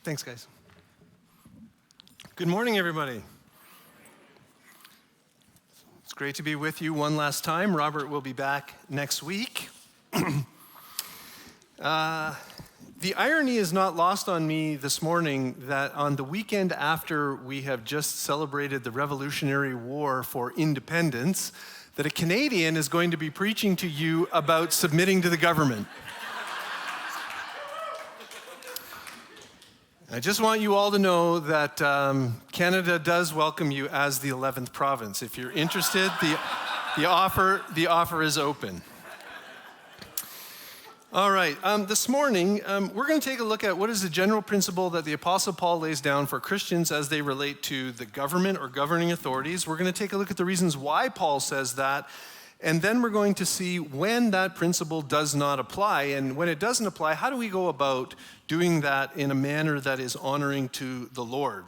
Thanks, guys. Good morning, everybody. It's great to be with you one last time. Robert will be back next week. The irony is not lost on me this morning that on the weekend after we have just celebrated the Revolutionary War for independence, that a Canadian is going to be preaching to you about submitting to the government. I just want you all to know that Canada does welcome you as the 11th province. If you're interested, the offer is open. All right, this morning, we're going to take a look at what is the general principle that the Apostle Paul lays down for Christians as they relate to the government or governing authorities. We're going to take a look at the reasons why Paul says that, and then we're going to see when that principle does not apply. And when it doesn't apply, how do we go about doing that in a manner that is honoring to the Lord?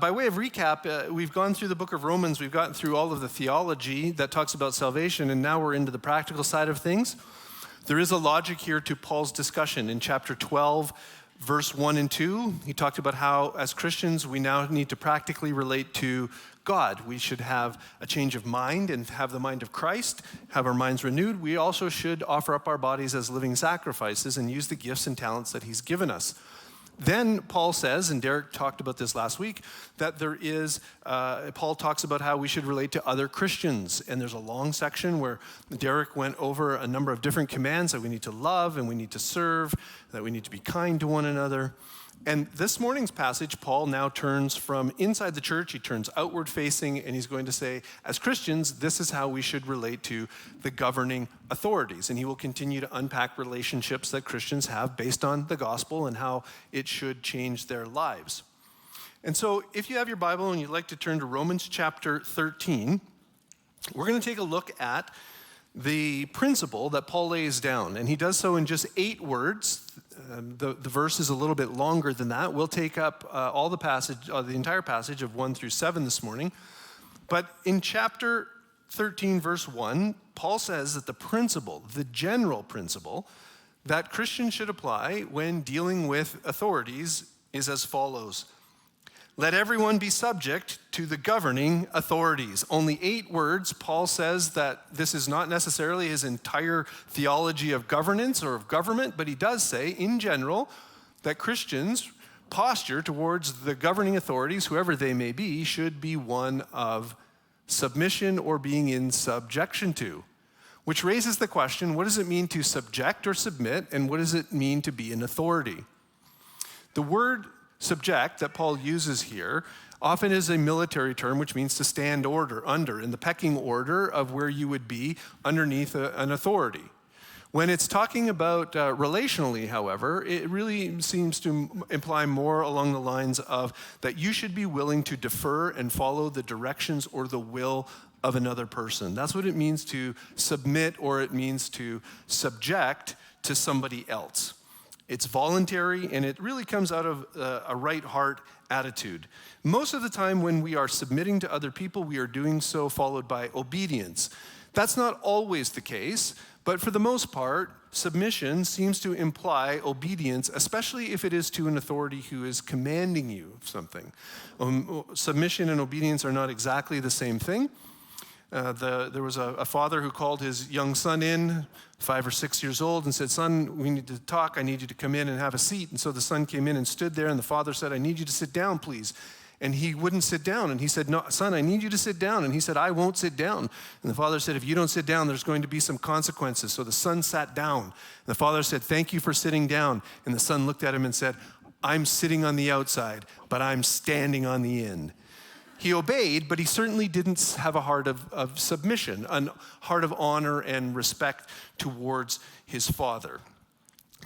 By way of recap, we've gone through the book of Romans. We've gotten through all of the theology that talks about salvation, and now we're into the practical side of things. There is a logic here to Paul's discussion. In chapter 12, verse 1 and 2, he talked about how, as Christians, we now need to practically relate to God. We should have a change of mind and have the mind of Christ, have our minds renewed. We also should offer up our bodies as living sacrifices and use the gifts and talents that he's given us. Then Paul says, and Derek talked about this last week, that Paul talks about how we should relate to other Christians. And there's a long section where Derek went over a number of different commands that we need to love and we need to serve, that we need to be kind to one another. And this morning's passage, Paul now turns from inside the church, he turns outward facing, and he's going to say, as Christians, this is how we should relate to the governing authorities. And he will continue to unpack relationships that Christians have based on the gospel and how it should change their lives. And so if you have your Bible and you'd like to turn to Romans chapter 13, we're going to take a look at the principle that Paul lays down. And he does so in just 8 words. The verse is a little bit longer than that. We'll take up the entire passage of 1 through 7 this morning. But in chapter 13, verse 1, Paul says that the general principle that Christians should apply when dealing with authorities is as follows. Let everyone be subject to the governing authorities. Only 8 words. Paul says that this is not necessarily his entire theology of governance or of government, but he does say, in general, that Christians' posture towards the governing authorities, whoever they may be, should be one of submission or being in subjection to. Which raises the question, what does it mean to subject or submit, and what does it mean to be an authority? The word subject that Paul uses here often is a military term, which means to stand under, in the pecking order of where you would be underneath an authority. When it's talking about relationally, however, it really seems to imply more along the lines of that you should be willing to defer and follow the directions or the will of another person. That's what it means to submit, or it means to subject to somebody else. It's voluntary, and it really comes out of a right heart attitude. Most of the time when we are submitting to other people, we are doing so followed by obedience. That's not always the case, but for the most part, submission seems to imply obedience, especially if it is to an authority who is commanding you something. Submission and obedience are not exactly the same thing. There was a father who called his young son in, 5 or 6 years old, and said, "Son, we need to talk. I need you to come in and have a seat." And so the son came in and stood there, and the father said, "I need you to sit down, please." And he wouldn't sit down. And he said, "No, son, I need you to sit down." And he said, "I won't sit down." And the father said, "If you don't sit down, there's going to be some consequences." So the son sat down. And the father said, "Thank you for sitting down." And the son looked at him and said, "I'm sitting on the outside, but I'm standing on the in." He obeyed, but he certainly didn't have a heart of submission, a heart of honor and respect towards his father.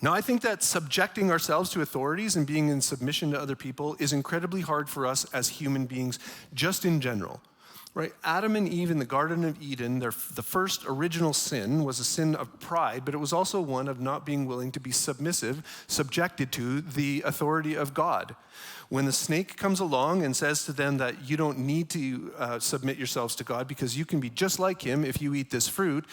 Now, I think that subjecting ourselves to authorities and being in submission to other people is incredibly hard for us as human beings, just in general. Right? Adam and Eve in the Garden of Eden, the first original sin was a sin of pride, but it was also one of not being willing to be subjected to the authority of God. When the snake comes along and says to them that you don't need to submit yourselves to God because you can be just like him if you eat this fruit,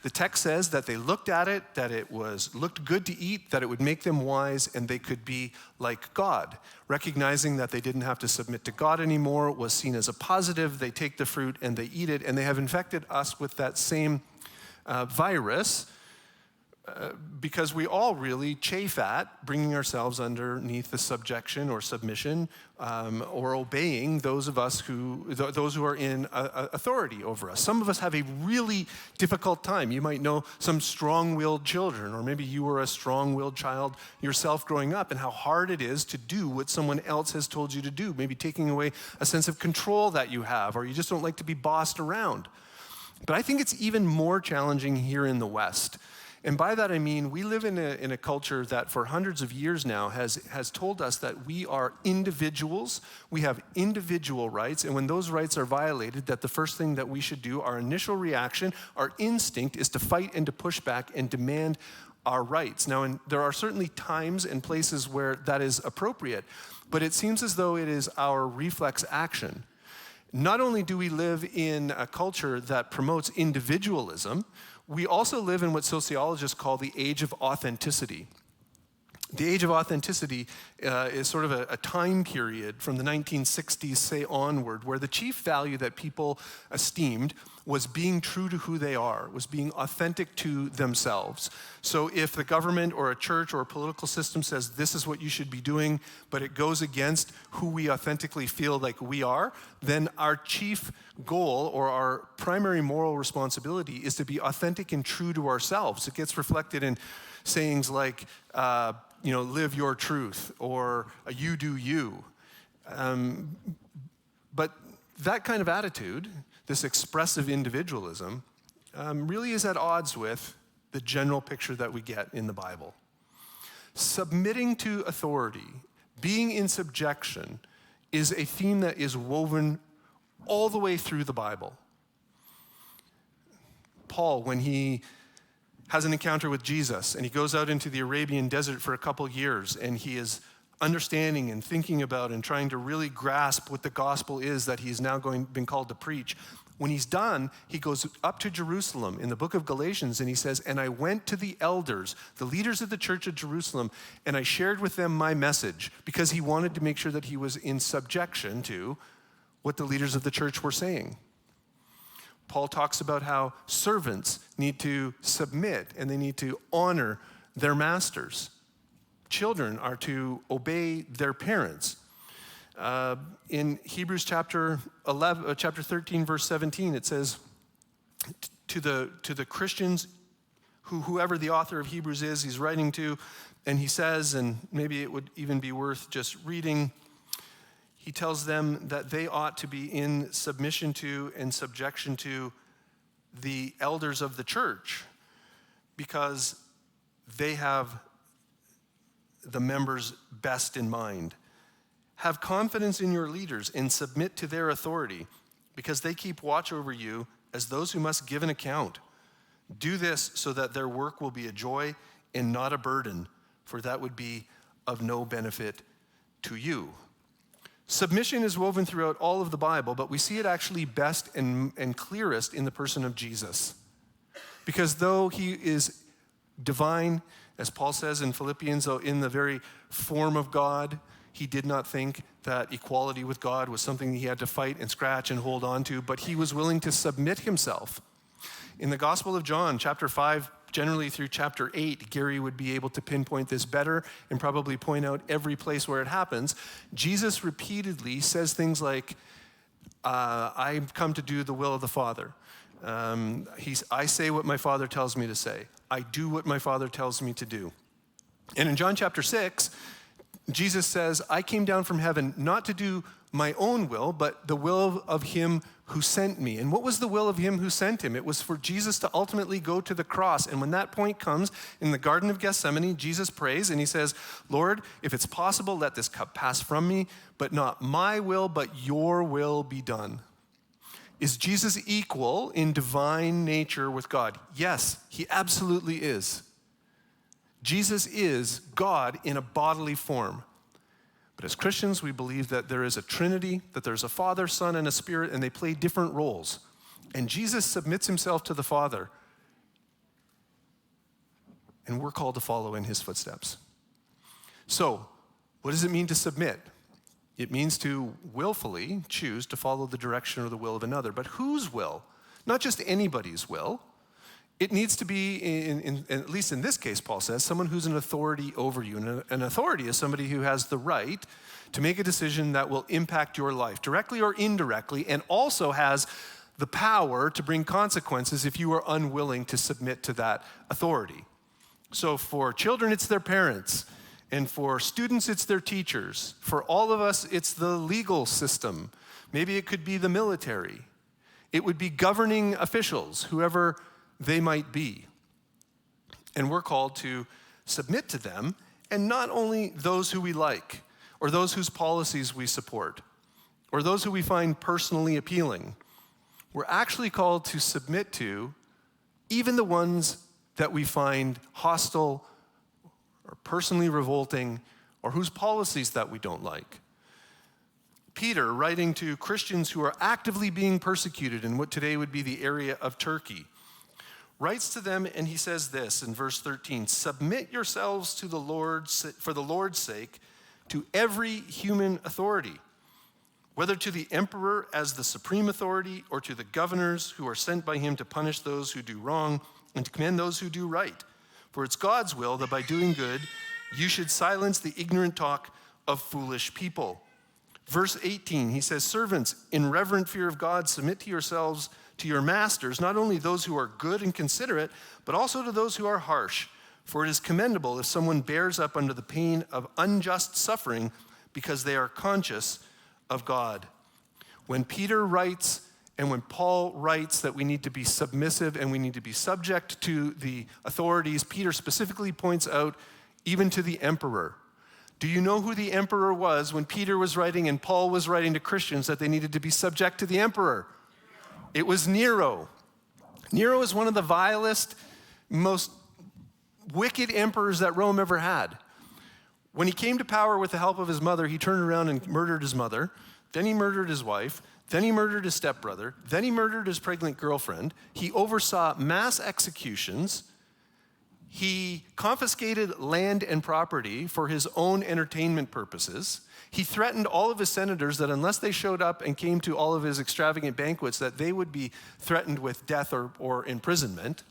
The text says that they looked at it, that looked good to eat, that it would make them wise, and they could be like God. Recognizing that they didn't have to submit to God anymore was seen as a positive. They take the fruit and they eat it, and they have infected us with that same virus, because we all really chafe at bringing ourselves underneath the subjection or submission or obeying those who are in authority over us. Some of us have a really difficult time. You might know some strong-willed children, or maybe you were a strong-willed child yourself growing up, and how hard it is to do what someone else has told you to do, maybe taking away a sense of control that you have, or you just don't like to be bossed around. But I think it's even more challenging here in the West. And by that I mean we live in a culture that for hundreds of years now has told us that we are individuals, we have individual rights, and when those rights are violated, that the first thing that we should do, our initial reaction, our instinct, is to fight and to push back and demand our rights. Now, there are certainly times and places where that is appropriate, but it seems as though it is our reflex action. Not only do we live in a culture that promotes individualism, we also live in what sociologists call the age of authenticity. The age of authenticity is sort of a time period from the 1960s, say, onward, where the chief value that people esteemed was being true to who they are, was being authentic to themselves. So if the government or a church or a political system says this is what you should be doing, but it goes against who we authentically feel like we are, then our chief goal or our primary moral responsibility is to be authentic and true to ourselves. It gets reflected in sayings like, live your truth, or you do you. But that kind of attitude, this expressive individualism, really is at odds with the general picture that we get in the Bible. Submitting to authority, being in subjection, is a theme that is woven all the way through the Bible. Paul, when he has an encounter with Jesus, and he goes out into the Arabian desert for a couple years, and he is understanding and thinking about and trying to really grasp what the gospel is that he's now been called to preach. When he's done, he goes up to Jerusalem in the book of Galatians, and he says, "And I went to the elders, the leaders of the church at Jerusalem, and I shared with them my message," because he wanted to make sure that he was in subjection to what the leaders of the church were saying. Paul talks about how servants need to submit and they need to honor their masters. Children are to obey their parents. In Hebrews chapter 13, verse 17, it says, to the Christians, whoever the author of Hebrews is, he's writing to, and he says, and maybe it would even be worth just reading, he tells them that they ought to be in submission to and subjection to the elders of the church because they have the members' best in mind. Have confidence in your leaders and submit to their authority because they keep watch over you as those who must give an account. Do this so that their work will be a joy and not a burden, for that would be of no benefit to you. Submission is woven throughout all of the Bible, but we see it actually best and clearest in the person of Jesus. Because though he is divine, as Paul says in Philippians, though in the very form of God, he did not think that equality with God was something he had to fight and scratch and hold on to, but he was willing to submit himself. In the Gospel of John, chapter 5, generally through chapter 8, Gary would be able to pinpoint this better and probably point out every place where it happens. Jesus repeatedly says things like, I've come to do the will of the Father. I say what my Father tells me to say. I do what my Father tells me to do. And in John chapter 6, Jesus says, I came down from heaven not to do my own will, but the will of him who sent me. And what was the will of him who sent him? It was for Jesus to ultimately go to the cross. And when that point comes in the Garden of Gethsemane, Jesus prays and he says, Lord, if it's possible, let this cup pass from me, but not my will, but your will be done. Is Jesus equal in divine nature with God? Yes, he absolutely is. Jesus is God in a bodily form. But as Christians, we believe that there is a Trinity, that there's a Father, Son, and a Spirit, and they play different roles. And Jesus submits himself to the Father and we're called to follow in his footsteps. So, what does it mean to submit? It means to willfully choose to follow the direction or the will of another. But whose will? Not just anybody's will. It needs to be, at least in this case, Paul says, someone who's an authority over you. And an authority is somebody who has the right to make a decision that will impact your life, directly or indirectly, and also has the power to bring consequences if you are unwilling to submit to that authority. So for children, it's their parents. And for students, it's their teachers. For all of us, it's the legal system. Maybe it could be the military. It would be governing officials, whoever they might be. And we're called to submit to them, and not only those who we like, or those whose policies we support, or those who we find personally appealing. We're actually called to submit to even the ones that we find hostile or personally revolting, or whose policies that we don't like. Peter, writing to Christians who are actively being persecuted in what today would be the area of Turkey, writes to them, and he says this in verse 13, "Submit yourselves to the Lord for the Lord's sake to every human authority, whether to the emperor as the supreme authority or to the governors who are sent by him to punish those who do wrong and to commend those who do right. For it's God's will that by doing good, you should silence the ignorant talk of foolish people." Verse 18, he says, "Servants, in reverent fear of God, submit to yourselves to your masters, not only those who are good and considerate, but also to those who are harsh. For it is commendable if someone bears up under the pain of unjust suffering because they are conscious of God." When Peter writes and when Paul writes that we need to be submissive and we need to be subject to the authorities, Peter specifically points out even to the emperor. Do you know who the emperor was when Peter was writing and Paul was writing to Christians that they needed to be subject to the emperor? It was Nero. Nero is one of the vilest, most wicked emperors that Rome ever had. When he came to power with the help of his mother, he turned around and murdered his mother. Then he murdered his wife. Then he murdered his stepbrother. Then he murdered his pregnant girlfriend. He oversaw mass executions. He confiscated land and property for his own entertainment purposes. He threatened all of his senators that unless they showed up and came to all of his extravagant banquets, that they would be threatened with death or imprisonment.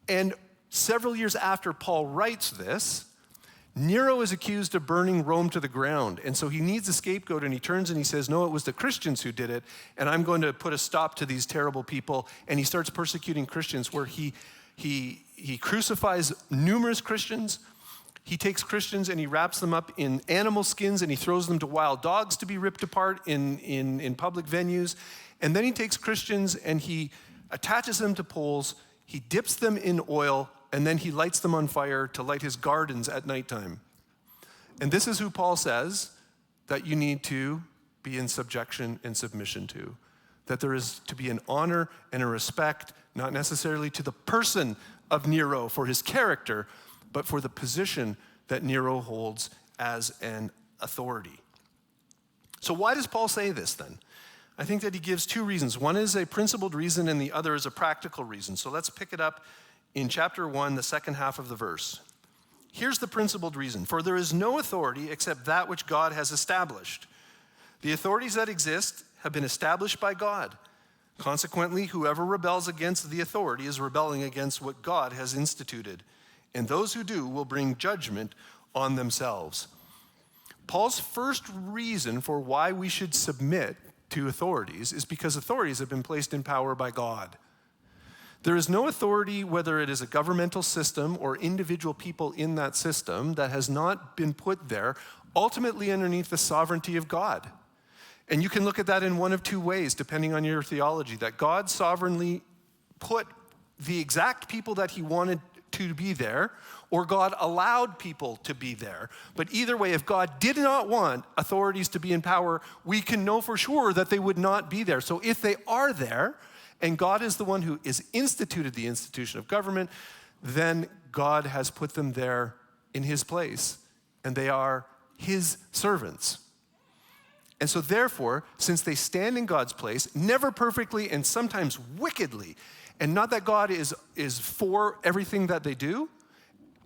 And several years after Paul writes this, Nero is accused of burning Rome to the ground. And so he needs a scapegoat, and he turns and he says, no, it was the Christians who did it, and I'm going to put a stop to these terrible people. And he starts persecuting Christians, where he crucifies numerous Christians. He takes Christians and he wraps them up in animal skins and he throws them to wild dogs to be ripped apart in public venues. And then he takes Christians and he attaches them to poles, he dips them in oil, and then he lights them on fire to light his gardens at nighttime. And this is who Paul says that you need to be in subjection and submission to. That there is to be an honor and a respect, not necessarily to the person of Nero for his character, but for the position that Nero holds as an authority. So why does Paul say this then? I think that he gives two reasons. One is a principled reason and the other is a practical reason. So let's pick it up in chapter 1, the second half of the verse. Here's the principled reason. "For there is no authority except that which God has established. The authorities that exist have been established by God. Consequently, whoever rebels against the authority is rebelling against what God has instituted. And those who do will bring judgment on themselves." Paul's first reason for why we should submit to authorities is because authorities have been placed in power by God. There is no authority, whether it is a governmental system or individual people in that system, that has not been put there ultimately underneath the sovereignty of God. And you can look at that in one of two ways, depending on your theology, that God sovereignly put the exact people that he wanted to be there, or God allowed people to be there. But either way, if God did not want authorities to be in power, we can know for sure that they would not be there. So if they are there, and God is the one who is instituted the institution of government, then God has put them there in his place, and they are his servants. And so therefore, since they stand in God's place, never perfectly and sometimes wickedly, and not that God is for everything that they do,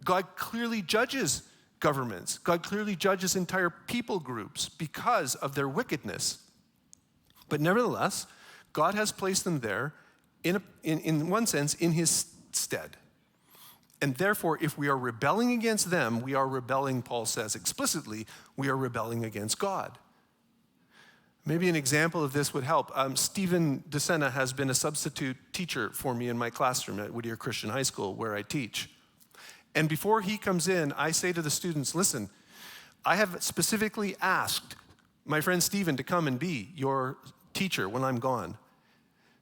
God clearly judges governments. God clearly judges entire people groups because of their wickedness. But nevertheless, God has placed them there in one sense in his stead. And therefore, if we are rebelling against them, we are rebelling, Paul says explicitly, we are rebelling against God. Maybe an example of this would help. Stephen DeSena has been a substitute teacher for me in my classroom at Whittier Christian High School where I teach. And before he comes in, I say to the students, listen, I have specifically asked my friend Stephen to come and be your teacher when I'm gone.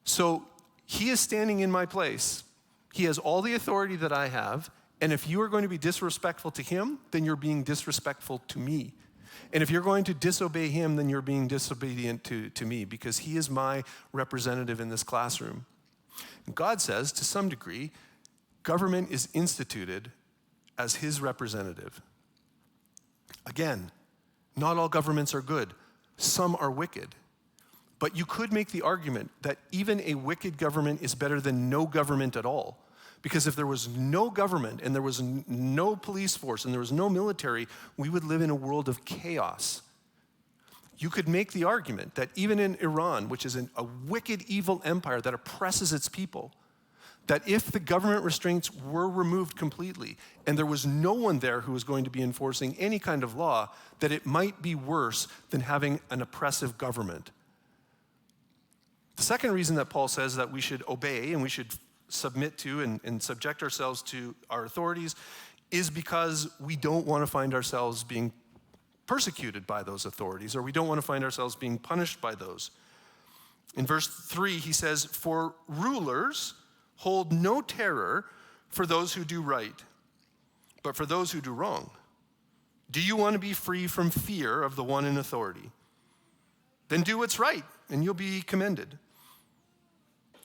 So he is standing in my place. He has all the authority that I have. And if you are going to be disrespectful to him, then you're being disrespectful to me. And if you're going to disobey him, then you're being disobedient to me because he is my representative in this classroom. And God says, to some degree, government is instituted as his representative. Again, not all governments are good. Some are wicked. But you could make the argument that even a wicked government is better than no government at all. Because if there was no government and there was no police force and there was no military, we would live in a world of chaos. You could make the argument that even in Iran, which is a wicked, evil empire that oppresses its people, that if the government restraints were removed completely and there was no one there who was going to be enforcing any kind of law, that it might be worse than having an oppressive government. The second reason that Paul says that we should obey and we should submit to and subject ourselves to our authorities is because we don't want to find ourselves being persecuted by those authorities, or we don't want to find ourselves being punished by those. In verse 3, he says, "For rulers hold no terror for those who do right, but for those who do wrong. Do you want to be free from fear of the one in authority? Then do what's right, and you'll be commended.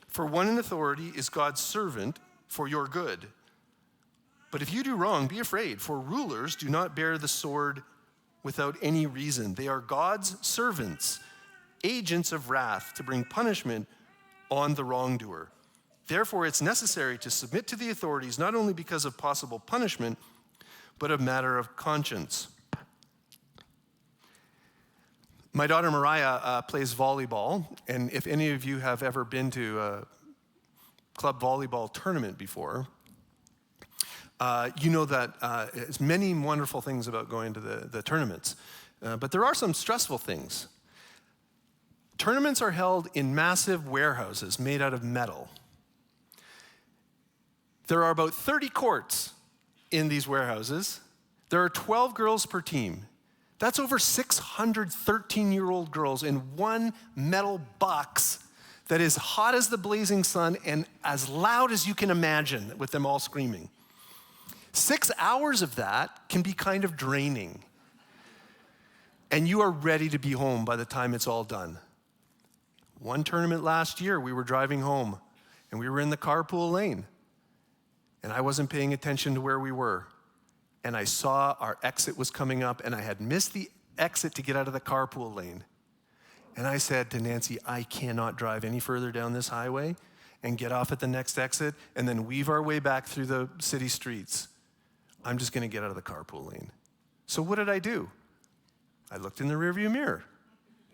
For one in authority is God's servant for your good. But if you do wrong, be afraid, for rulers do not bear the sword without any reason. They are God's servants, agents of wrath to bring punishment on the wrongdoer. Therefore, it's necessary to submit to the authorities, not only because of possible punishment, but a matter of conscience." My daughter Mariah plays volleyball, and if any of you have ever been to a club volleyball tournament before, you know that there's many wonderful things about going to the tournaments, but there are some stressful things. Tournaments are held in massive warehouses made out of metal. There are about 30 courts in these warehouses. There are 12 girls per team. That's over 600 13-year-old girls in one metal box that is hot as the blazing sun and as loud as you can imagine with them all screaming. 6 hours of that can be kind of draining. And you are ready to be home by the time it's all done. One tournament last year, we were driving home and we were in the carpool lane. And I wasn't paying attention to where we were. And I saw our exit was coming up, and I had missed the exit to get out of the carpool lane. And I said to Nancy, I cannot drive any further down this highway and get off at the next exit and then weave our way back through the city streets. I'm just going to get out of the carpool lane. So what did I do? I looked in the rearview mirror,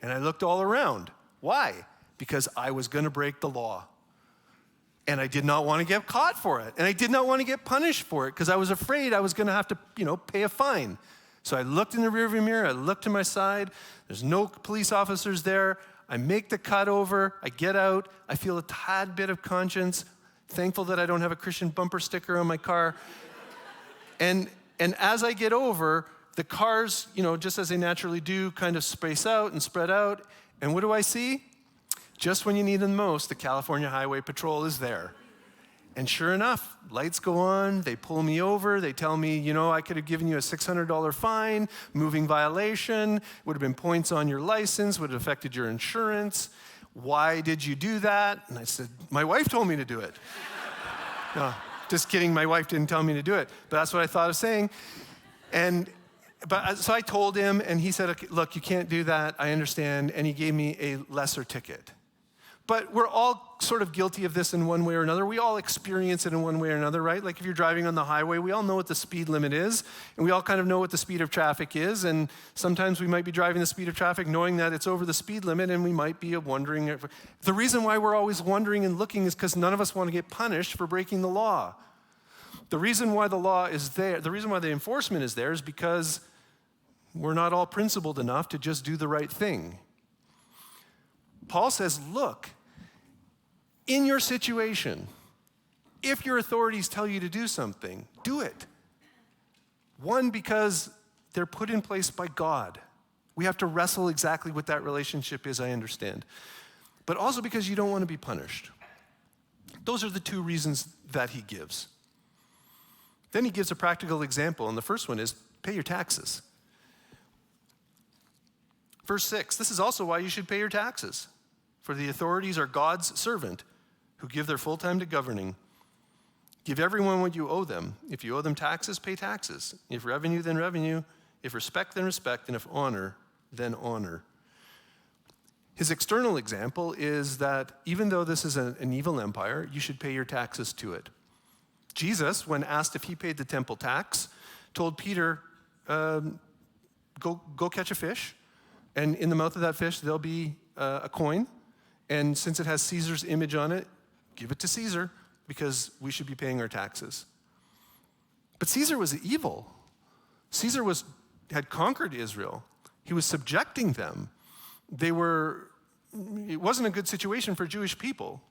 and I looked all around. Why? Because I was going to break the law. And I did not want to get caught for it. And I did not want to get punished for it because I was afraid I was going to have to, pay a fine. So I looked in the rearview mirror. I looked to my side. There's no police officers there. I make the cut over. I get out. I feel a tad bit of conscience. Thankful that I don't have a Christian bumper sticker on my car. And as I get over, the cars, just as they naturally do, kind of space out and spread out. And what do I see? Just when you need them most, the California Highway Patrol is there. And sure enough, lights go on, they pull me over, they tell me, I could have given you a $600 fine, moving violation, would have been points on your license, would have affected your insurance. Why did you do that? And I said, my wife told me to do it. No, just kidding, my wife didn't tell me to do it, but that's what I thought of saying. So I told him, and he said, okay, look, you can't do that, I understand, and he gave me a lesser ticket. But we're all sort of guilty of this in one way or another. We all experience it in one way or another, right? Like if you're driving on the highway, we all know what the speed limit is, and we all kind of know what the speed of traffic is, and sometimes we might be driving the speed of traffic knowing that it's over the speed limit, and we might be wondering. The reason why we're always wondering and looking is because none of us want to get punished for breaking the law. The reason why the law is there, the reason why the enforcement is there is because we're not all principled enough to just do the right thing. Paul says, look, in your situation, if your authorities tell you to do something, do it. One, because they're put in place by God. We have to wrestle exactly what that relationship is, I understand. But also because you don't want to be punished. Those are the two reasons that he gives. Then he gives a practical example, and the first one is pay your taxes. Verse 6, this is also why you should pay your taxes. For the authorities are God's servant who give their full time to governing. Give everyone what you owe them. If you owe them taxes, pay taxes. If revenue, then revenue. If respect, then respect. And if honor, then honor. His external example is that even though this is an evil empire, you should pay your taxes to it. Jesus, when asked if he paid the temple tax, told Peter, go catch a fish, and in the mouth of that fish there'll be a coin, and since it has Caesar's image on it, give it to Caesar, because we should be paying our taxes. But Caesar was evil. Caesar had conquered Israel. He was subjecting them. It wasn't a good situation for Jewish people.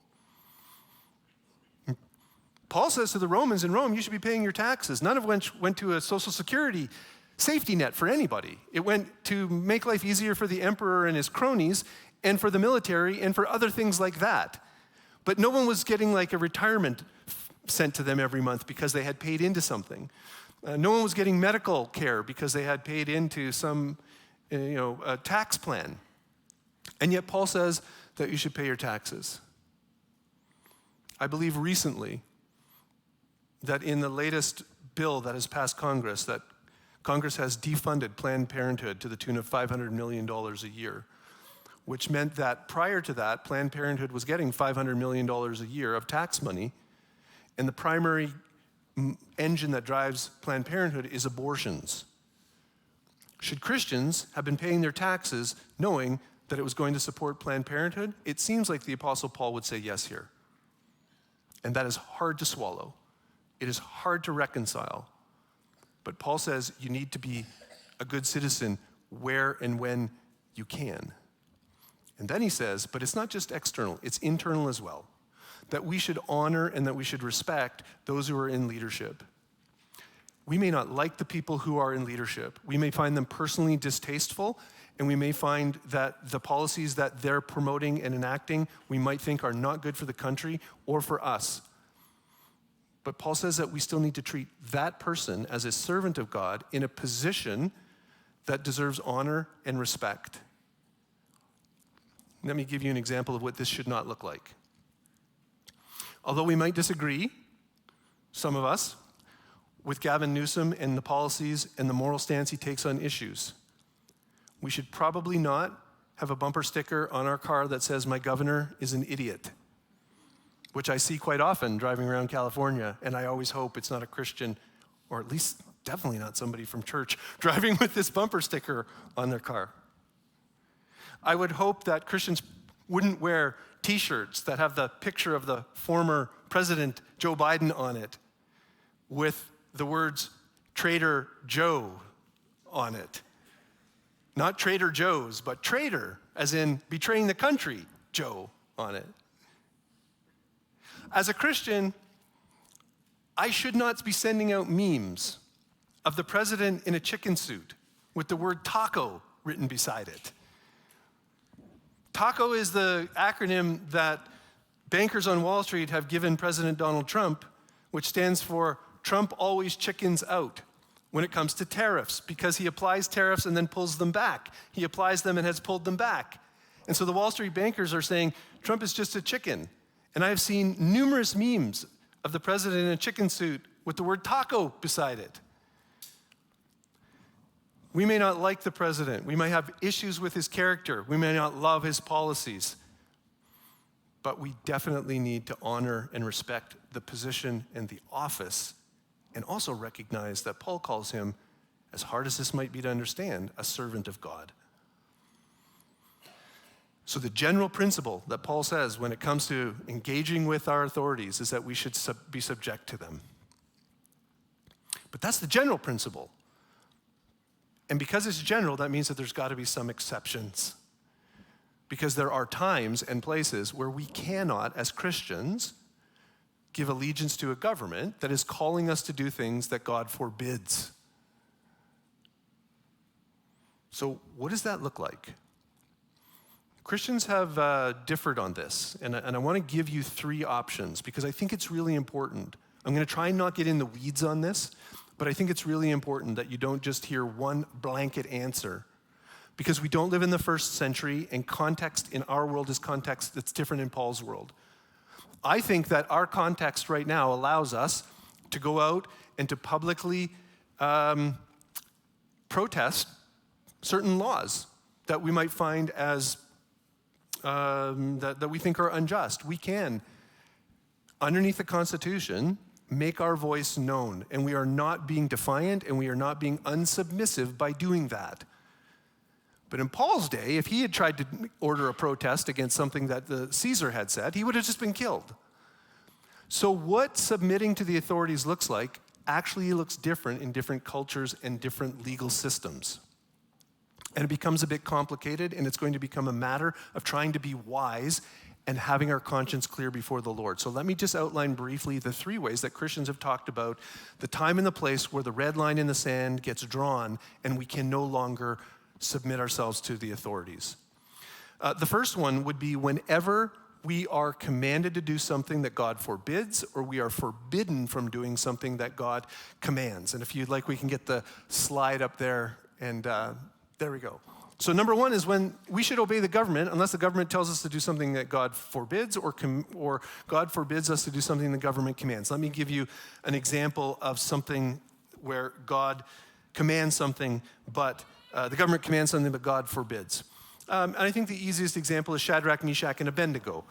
Paul says to the Romans in Rome, you should be paying your taxes. None of which went to a Social Security safety net for anybody. It went to make life easier for the emperor and his cronies, and for the military, and for other things like that. But no one was getting like a retirement sent to them every month because they had paid into something. No one was getting medical care because they had paid into some tax plan. And yet Paul says that you should pay your taxes. I believe recently that in the latest bill that has passed Congress, that Congress has defunded Planned Parenthood to the tune of $500 million a year, which meant that prior to that, Planned Parenthood was getting $500 million a year of tax money, and the primary engine that drives Planned Parenthood is abortions. Should Christians have been paying their taxes knowing that it was going to support Planned Parenthood? It seems like the Apostle Paul would say yes here. And that is hard to swallow. It is hard to reconcile. But Paul says you need to be a good citizen where and when you can. And then he says, but it's not just external, it's internal as well. That we should honor and that we should respect those who are in leadership. We may not like the people who are in leadership. We may find them personally distasteful, and we may find that the policies that they're promoting and enacting, we might think are not good for the country or for us. But Paul says that we still need to treat that person as a servant of God in a position that deserves honor and respect. Let me give you an example of what this should not look like. Although we might disagree, some of us, with Gavin Newsom and the policies and the moral stance he takes on issues, we should probably not have a bumper sticker on our car that says, "My governor is an idiot," which I see quite often driving around California, and I always hope it's not a Christian, or at least definitely not somebody from church, driving with this bumper sticker on their car. I would hope that Christians wouldn't wear t-shirts that have the picture of the former President Joe Biden on it with the words Trader Joe on it. Not Trader Joe's, but traitor, as in betraying the country, Joe on it. As a Christian, I should not be sending out memes of the president in a chicken suit with the word taco written beside it. TACO is the acronym that bankers on Wall Street have given President Donald Trump, which stands for Trump always chickens out when it comes to tariffs, because he applies tariffs and then pulls them back. He applies them and has pulled them back. And so the Wall Street bankers are saying, Trump is just a chicken. And I have seen numerous memes of the president in a chicken suit with the word taco beside it. We may not like the president. We may have issues with his character. We may not love his policies. but we definitely need to honor and respect the position and the office, and also recognize that Paul calls him, as hard as this might be to understand, a servant of God. So the general principle that Paul says when it comes to engaging with our authorities is that we should be subject to them. But that's the general principle. And because it's general, that means that there's got to be some exceptions. Because there are times and places where we cannot, as Christians, give allegiance to a government that is calling us to do things that God forbids. So what does that look like? Christians have differed on this, and I want to give you 3 options because I think it's really important. I'm going to try and not get in the weeds on this, but I think it's really important that you don't just hear one blanket answer, because we don't live in the first century, and context in our world is context that's different in Paul's world. I think that our context right now allows us to go out and to publicly protest certain laws that we might find as that we think are unjust. We can, underneath the Constitution, make our voice known, and we are not being defiant and we are not being unsubmissive by doing that. But in Paul's day, if he had tried to order a protest against something that the Caesar had said, he would have just been killed. So what submitting to the authorities looks like actually looks different in different cultures and different legal systems. And it becomes a bit complicated, and it's going to become a matter of trying to be wise and having our conscience clear before the Lord. So let me just outline briefly the 3 ways that Christians have talked about the time and the place where the red line in the sand gets drawn and we can no longer submit ourselves to the authorities. The first one would be whenever we are commanded to do something that God forbids, or we are forbidden from doing something that God commands. And if you'd like, we can get the slide up there, and there we go. So number 1 is when we should obey the government unless the government tells us to do something that God forbids, or God forbids us to do something the government commands. Let me give you an example of something where God commands something, but the government commands something, but God forbids. And I think the easiest example is Shadrach, Meshach, and Abednego.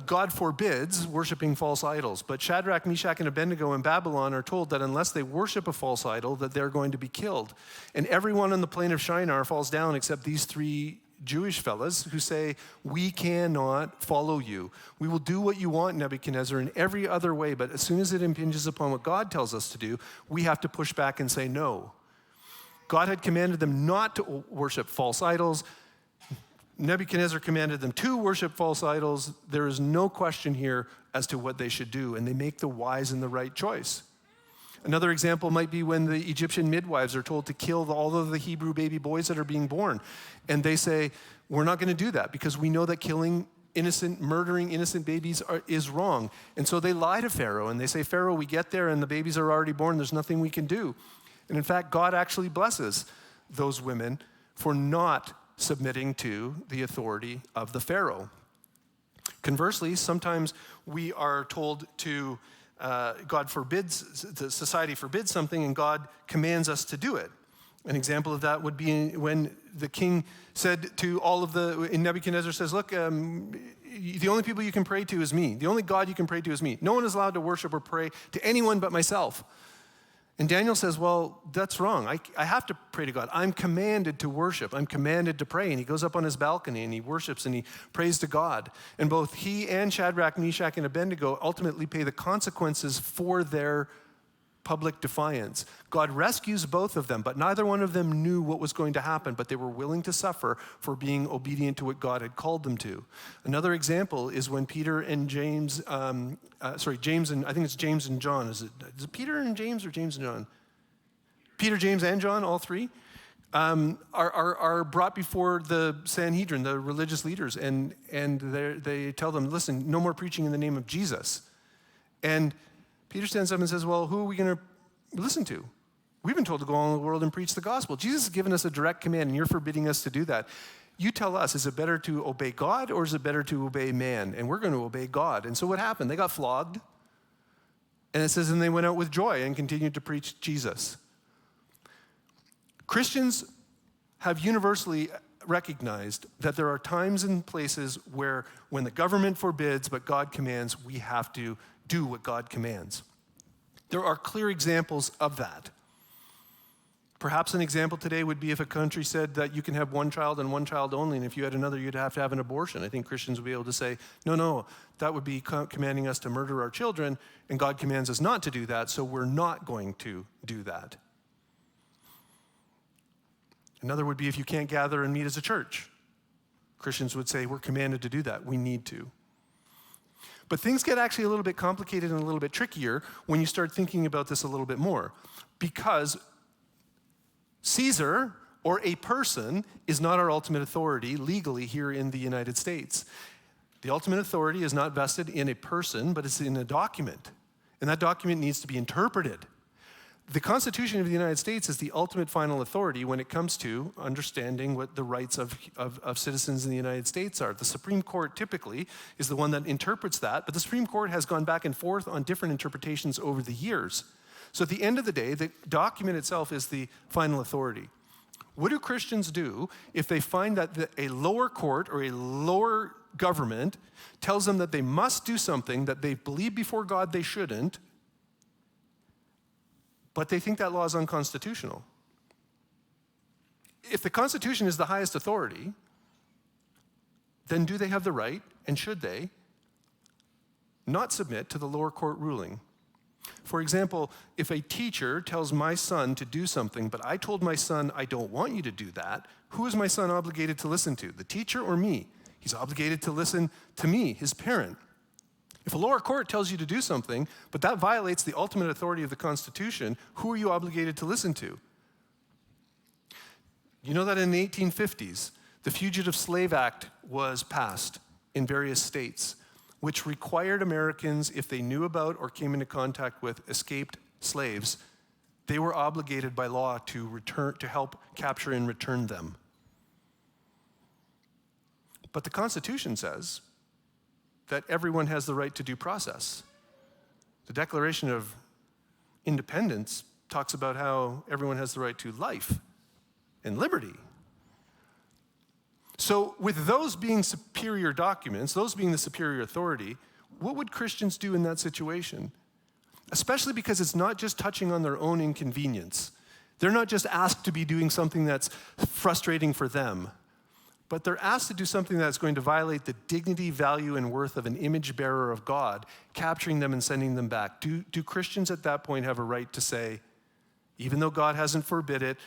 God forbids worshiping false idols, but Shadrach, Meshach, and Abednego in Babylon are told that unless they worship a false idol, that they're going to be killed. And everyone on the plain of Shinar falls down except these 3 Jewish fellas who say, we cannot follow you. We will do what you want, Nebuchadnezzar, in every other way, but as soon as it impinges upon what God tells us to do, we have to push back and say no. God had commanded them not to worship false idols. Nebuchadnezzar commanded them to worship false idols. There is no question here as to what they should do, and they make the wise and the right choice. Another example might be when the Egyptian midwives are told to kill all of the Hebrew baby boys that are being born. And they say, we're not going to do that because we know that murdering innocent babies is wrong. And so they lie to Pharaoh, and they say, Pharaoh, we get there and the babies are already born. There's nothing we can do. And in fact, God actually blesses those women for not submitting to the authority of the Pharaoh. Conversely, sometimes we are told to, God forbids, the society forbids something and God commands us to do it. An example of that would be when the king said to in Nebuchadnezzar says, look, the only people you can pray to is me. The only God you can pray to is me. No one is allowed to worship or pray to anyone but myself. And Daniel says, well, that's wrong. I have to pray to God. I'm commanded to worship. I'm commanded to pray. And he goes up on his balcony and he worships and he prays to God. And both he and Shadrach, Meshach, and Abednego ultimately pay the consequences for their public defiance. God rescues both of them, but neither one of them knew what was going to happen, but they were willing to suffer for being obedient to what God had called them to. Another example is when Peter and James, James and I think it's James and John. Is it Peter and James or James and John? Peter, James, and John, all 3, are brought before the Sanhedrin, the religious leaders, and they tell them, listen, no more preaching in the name of Jesus. And Peter stands up and says, well, who are we going to listen to? We've been told to go all over the world and preach the gospel. Jesus has given us a direct command, and you're forbidding us to do that. You tell us, is it better to obey God or is it better to obey man? And we're going to obey God. And so what happened? They got flogged. And it says, and they went out with joy and continued to preach Jesus. Christians have universally recognized that there are times and places where when the government forbids but God commands, we have to do what God commands. There are clear examples of that. Perhaps an example today would be if a country said that you can have one child and one child only, and if you had another, you'd have to have an abortion. I think Christians would be able to say, no, that would be commanding us to murder our children, and God commands us not to do that, so we're not going to do that. Another would be if you can't gather and meet as a church. Christians would say, we're commanded to do that. We need to. But things get actually a little bit complicated and a little bit trickier when you start thinking about this a little bit more, because Caesar, or a person, is not our ultimate authority legally here in the United States. The ultimate authority is not vested in a person, but it's in a document. And that document needs to be interpreted. The Constitution of the United States is the ultimate final authority when it comes to understanding what the rights of citizens in the United States are. The Supreme Court typically is the one that interprets that, but the Supreme Court has gone back and forth on different interpretations over the years. So at the end of the day, the document itself is the final authority. What do Christians do if they find that a lower court or a lower government tells them that they must do something that they believe before God they shouldn't, but they think that law is unconstitutional? If the Constitution is the highest authority, then do they have the right, and should they, not submit to the lower court ruling? For example, if a teacher tells my son to do something, but I told my son I don't want you to do that, who is my son obligated to listen to, the teacher or me? He's obligated to listen to me, his parent. If a lower court tells you to do something, but that violates the ultimate authority of the Constitution, who are you obligated to listen to? You know that in the 1850s, the Fugitive Slave Act was passed in various states, which required Americans, if they knew about or came into contact with escaped slaves, they were obligated by law to help capture and return them. But the Constitution says that everyone has the right to due process. The Declaration of Independence talks about how everyone has the right to life and liberty. So with those being superior documents, those being the superior authority, what would Christians do in that situation? Especially because it's not just touching on their own inconvenience. They're not just asked to be doing something that's frustrating for them, but they're asked to do something that's going to violate the dignity, value, and worth of an image bearer of God, capturing them and sending them back. Do Christians at that point have a right to say, even though God hasn't forbid it,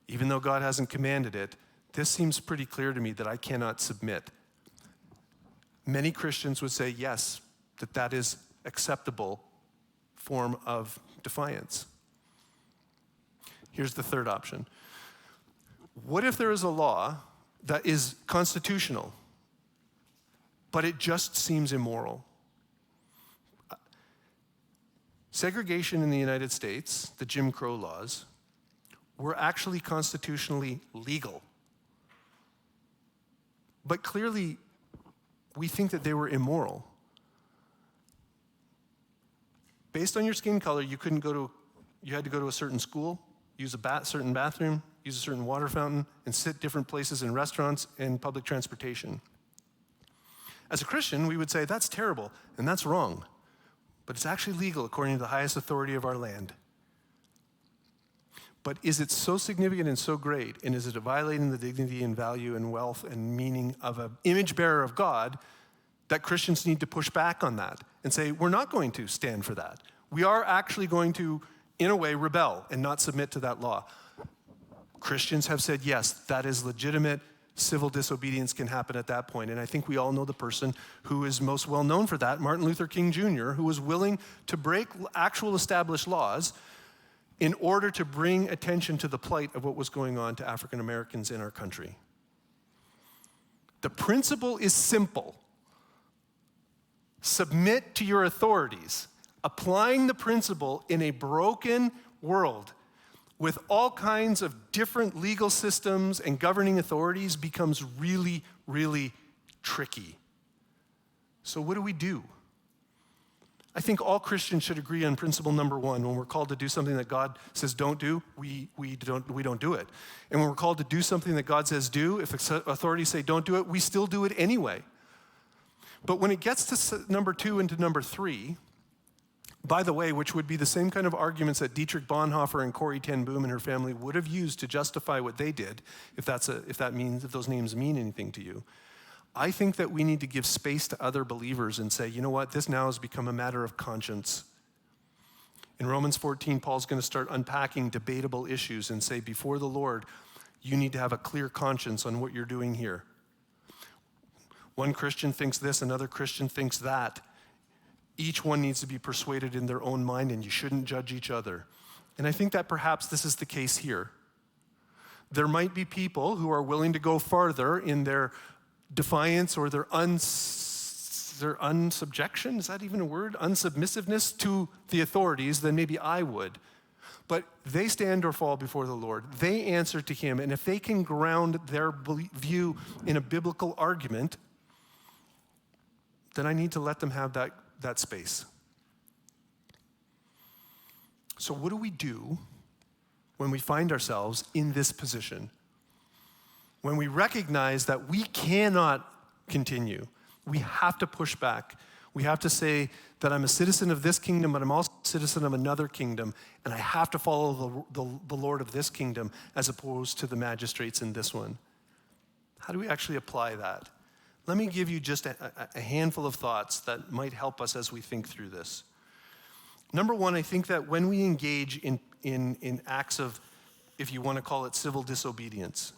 even though God hasn't commanded it, this seems pretty clear to me that I cannot submit? Many Christians would say yes, that is acceptable form of defiance. Here's the third option. What if there is a law that is constitutional, but it just seems immoral? Segregation in the United States, the Jim Crow laws, were actually constitutionally legal. But clearly, we think that they were immoral. Based on your skin color, you had to go to a certain school, use a certain bathroom, use a certain water fountain, and sit different places in restaurants and public transportation. As a Christian, we would say that's terrible and that's wrong, but it's actually legal according to the highest authority of our land. But is it so significant and so great, and is it violating the dignity and value and wealth and meaning of an image bearer of God that Christians need to push back on that and say, we're not going to stand for that. We are actually going to, in a way, rebel and not submit to that law. Christians have said, yes, that is legitimate. Civil disobedience can happen at that point. And I think we all know the person who is most well known for that, Martin Luther King Jr., who was willing to break actual established laws in order to bring attention to the plight of what was going on to African Americans in our country. The principle is simple. Submit to your authorities. Applying the principle in a broken world with all kinds of different legal systems and governing authorities becomes really, really tricky. So what do we do? I think all Christians should agree on principle number one. When we're called to do something that God says don't do, we don't do it. And when we're called to do something that God says do, if authorities say don't do it, we still do it anyway. But when it gets to number two and to number three, by the way, which would be the same kind of arguments that Dietrich Bonhoeffer and Corrie ten Boom and her family would have used to justify what they did, if those names mean anything to you, I think that we need to give space to other believers and say, you know what, this now has become a matter of conscience. In Romans 14, Paul's going to start unpacking debatable issues and say, before the Lord, you need to have a clear conscience on what you're doing here. One Christian thinks this, another Christian thinks that. Each one needs to be persuaded in their own mind, and you shouldn't judge each other. And I think that perhaps this is the case here. There might be people who are willing to go farther in their defiance or their unsubjection, is that even a word? Unsubmissiveness to the authorities than maybe I would. But they stand or fall before the Lord. They answer to him, and if they can ground their view in a biblical argument, then I need to let them have that space. So what do we do when we find ourselves in this position? When we recognize that we cannot continue, we have to push back. We have to say that I'm a citizen of this kingdom, but I'm also a citizen of another kingdom, and I have to follow the Lord of this kingdom as opposed to the magistrates in this one. How do we actually apply that? Let me give you just a handful of thoughts that might help us as we think through this. Number one, I think that when we engage in acts of, if you want to call it civil disobedience,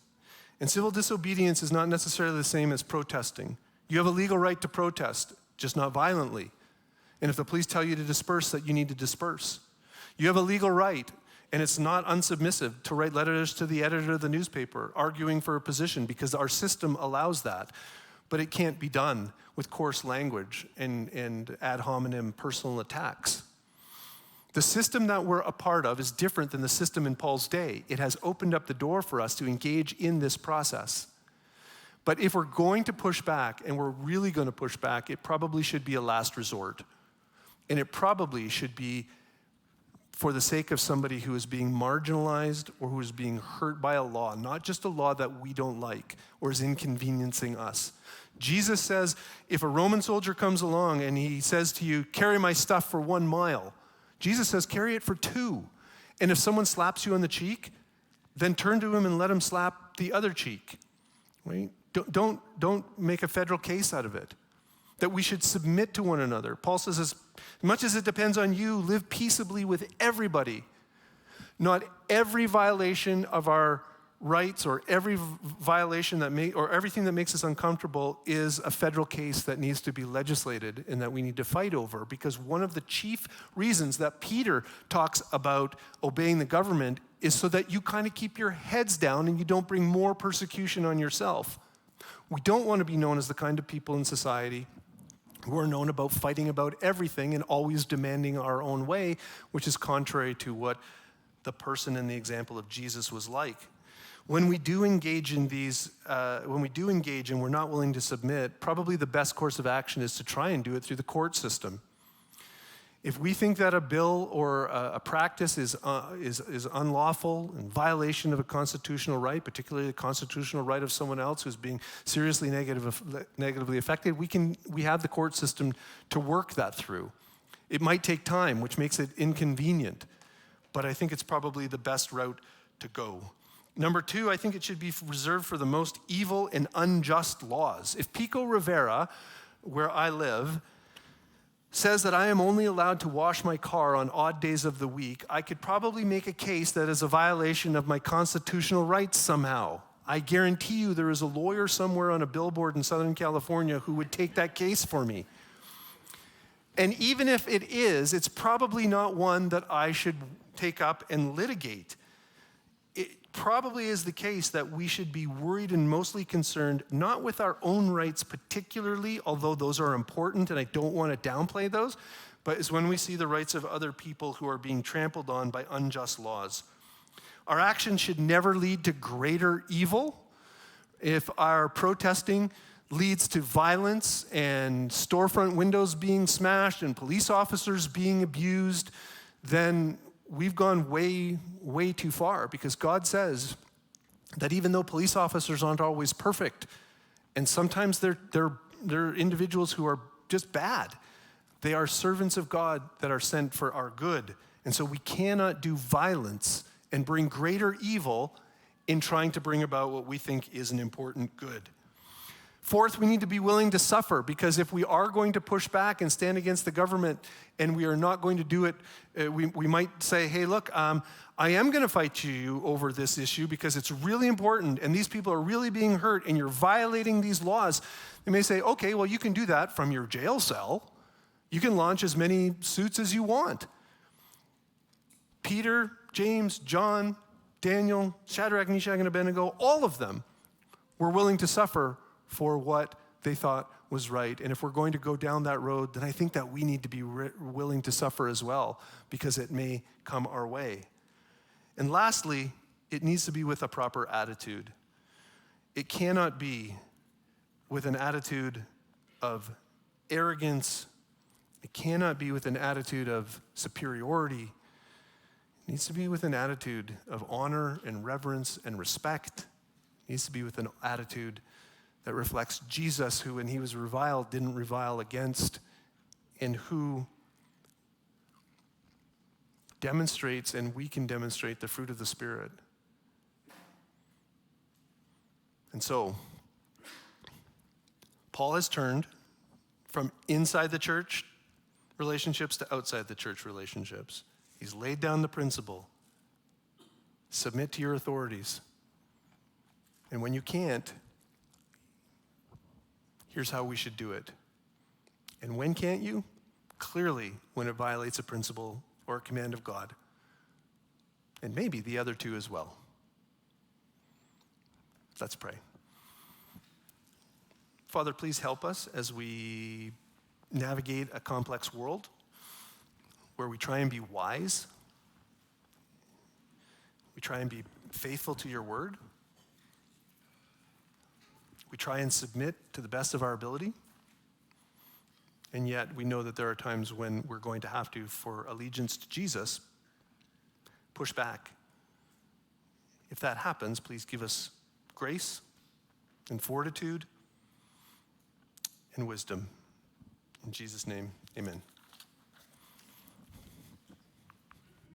and civil disobedience is not necessarily the same as protesting. You have a legal right to protest, just not violently. And if the police tell you to disperse, that you need to disperse. You have a legal right, and it's not unsubmissive, to write letters to the editor of the newspaper, arguing for a position, because our system allows that. But it can't be done with coarse language and ad hominem personal attacks. The system that we're a part of is different than the system in Paul's day. It has opened up the door for us to engage in this process. But if we're going to push back, and we're really going to push back, it probably should be a last resort. And it probably should be for the sake of somebody who is being marginalized or who is being hurt by a law, not just a law that we don't like or is inconveniencing us. Jesus says, if a Roman soldier comes along and he says to you, carry my stuff for 1 mile, Jesus says, carry it for 2. And if someone slaps you on the cheek, then turn to him and let him slap the other cheek. Right? Don't make a federal case out of it. That we should submit to one another. Paul says, as much as it depends on you, live peaceably with everybody. Not every violation of our rights or every violation or everything that makes us uncomfortable is a federal case that needs to be legislated and that we need to fight over, because one of the chief reasons that Peter talks about obeying the government is so that you kind of keep your heads down and you don't bring more persecution on yourself. We don't want to be known as the kind of people in society who are known about fighting about everything and always demanding our own way, which is contrary to what the person in the example of Jesus was like. When we do engage in and we're not willing to submit, probably the best course of action is to try and do it through the court system. If we think that a bill or a practice is unlawful, in violation of a constitutional right, particularly the constitutional right of someone else who's being seriously negatively affected, we have the court system to work that through. It might take time, which makes it inconvenient, but I think it's probably the best route to go. Number two, I think it should be reserved for the most evil and unjust laws. If Pico Rivera, where I live, says that I am only allowed to wash my car on odd days of the week, I could probably make a case that is a violation of my constitutional rights somehow. I guarantee you there is a lawyer somewhere on a billboard in Southern California who would take that case for me. And even if it is, it's probably not one that I should take up and litigate. It probably is the case that we should be worried and mostly concerned, not with our own rights particularly, although those are important and I don't want to downplay those, but is when we see the rights of other people who are being trampled on by unjust laws. Our action should never lead to greater evil. If our protesting leads to violence and storefront windows being smashed and police officers being abused, then we've gone way, way too far, because God says that even though police officers aren't always perfect, and sometimes they're individuals who are just bad, they are servants of God that are sent for our good. And so we cannot do violence and bring greater evil in trying to bring about what we think is an important good. Fourth, we need to be willing to suffer, because if we are going to push back and stand against the government and we are not going to do it, we might say, hey, look, I am going to fight you over this issue because it's really important and these people are really being hurt and you're violating these laws. They may say, okay, well, you can do that from your jail cell. You can launch as many suits as you want. Peter, James, John, Daniel, Shadrach, Meshach, and Abednego, all of them were willing to suffer for what they thought was right. And if we're going to go down that road, then I think that we need to be willing to suffer as well, because it may come our way. And lastly, it needs to be with a proper attitude. It cannot be with an attitude of arrogance. It cannot be with an attitude of superiority. It needs to be with an attitude of honor and reverence and respect. It needs to be with an attitude that reflects Jesus, who, when he was reviled, didn't revile against, and who demonstrates, and we can demonstrate, the fruit of the Spirit. And so, Paul has turned from inside the church relationships to outside the church relationships. He's laid down the principle: submit to your authorities. And when you can't, here's how we should do it. And when can't you? Clearly, when it violates a principle or a command of God. And maybe the other two as well. Let's pray. Father, please help us as we navigate a complex world where we try and be wise. We try and be faithful to your word. We try and submit to the best of our ability. And yet we know that there are times when we're going to have to, for allegiance to Jesus, push back. If that happens, please give us grace and fortitude and wisdom. In Jesus' name, amen.